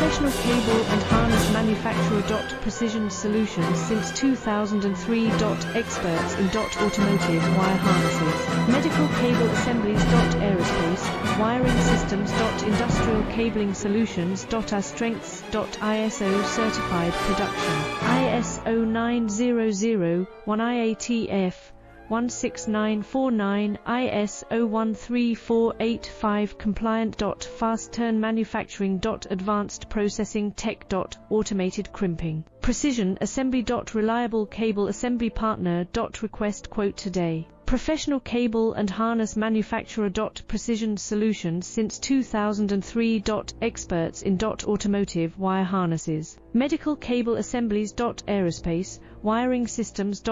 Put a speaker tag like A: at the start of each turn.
A: Professional cable and harness manufacturer. Precision solutions since 2003. Experts in automotive wire harnesses, medical cable assemblies. Aerospace wiring systems. Industrial cabling solutions. Our strengths. ISO certified production. ISO 9001 IATF 16949, ISO 13485 compliant. Fast turn manufacturing. Advanced processing tech. Automated crimping. Precision assembly. Reliable cable assembly partner. Request quote today. Professional cable and harness manufacturer. Precision solutions since 2003. Experts in automotive wire harnesses, medical cable assemblies. Aerospace wiring systems.